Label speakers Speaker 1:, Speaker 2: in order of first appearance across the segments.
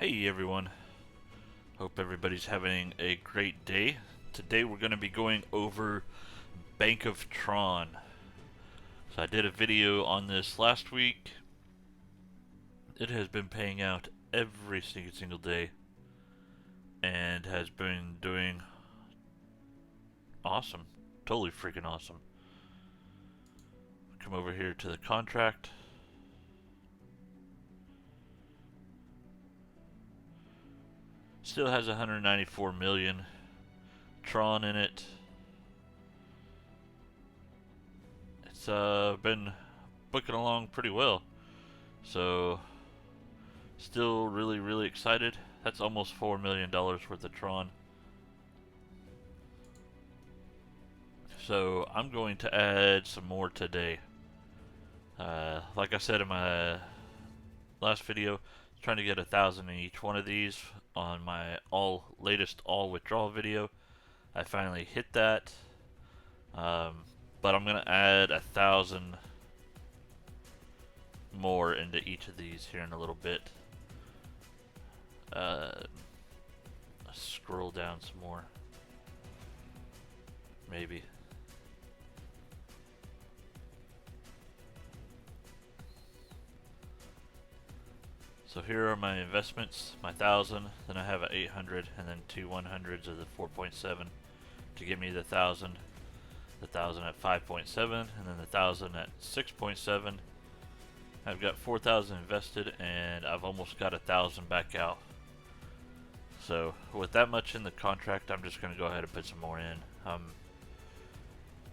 Speaker 1: Hey everyone, hope everybody's having a great day. Today we're going to be going over Bank of Tron. So I did a video on this last week. It has been paying out every single day and has been doing awesome. Totally freaking awesome. Come over here to the contract. Still has 194 million Tron in it. It's been booking along pretty well. So still really excited. That's almost $4 million worth of Tron. So I'm going to add some more today. Like I said in my last video, trying to get 1,000 in each one of these on my latest all withdrawal video. I finally hit that, but I'm gonna add 1,000 more into each of these here in a little bit. Scroll down some more, maybe. So here are my investments, my 1,000, then I have an 800, and then two 100s of the 4.7 to give me the 1,000 at 5.7, and then the 1,000 at 6.7. I've got 4,000 invested, and I've almost got 1,000 back out. So with that much in the contract, I'm just going to go ahead and put some more in.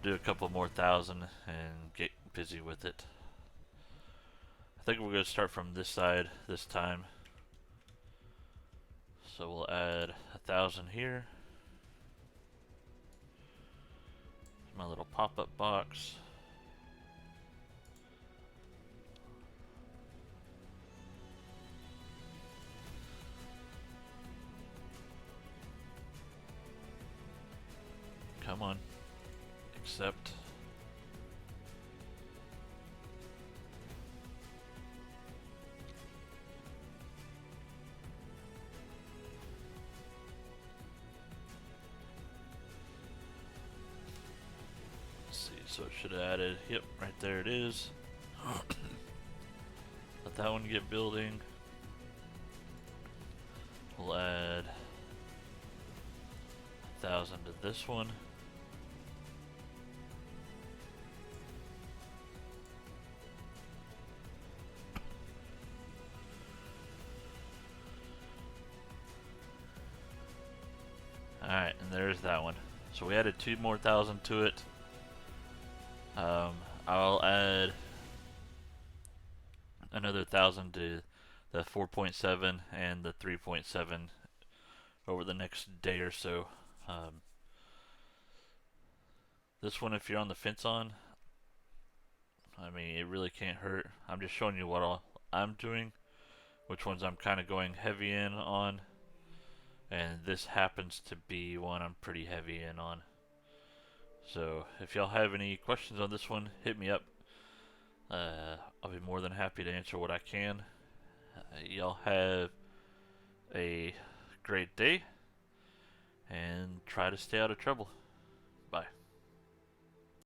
Speaker 1: Do a couple more 1,000 and get busy with it. I think we're going to start from this side this time. So we'll add 1,000 here. My little pop-up box. Come on. Accept. So it should have added, yep, right there it is. Let that one get building. We'll add 1,000 to this one. Alright, and there's that one. So we added 2 more 1,000 to it. I'll add another 1,000 to the 4.7 and the 3.7 over the next day or so. This one, if you're on the fence on, I mean, it really can't hurt. I'm just showing you what all I'm doing, which ones I'm kind of going heavy in on, and this happens to be one I'm pretty heavy in on. So if y'all have any questions on this one, hit me up. I'll be more than happy to answer what I can. Y'all have a great day and try to stay out of trouble.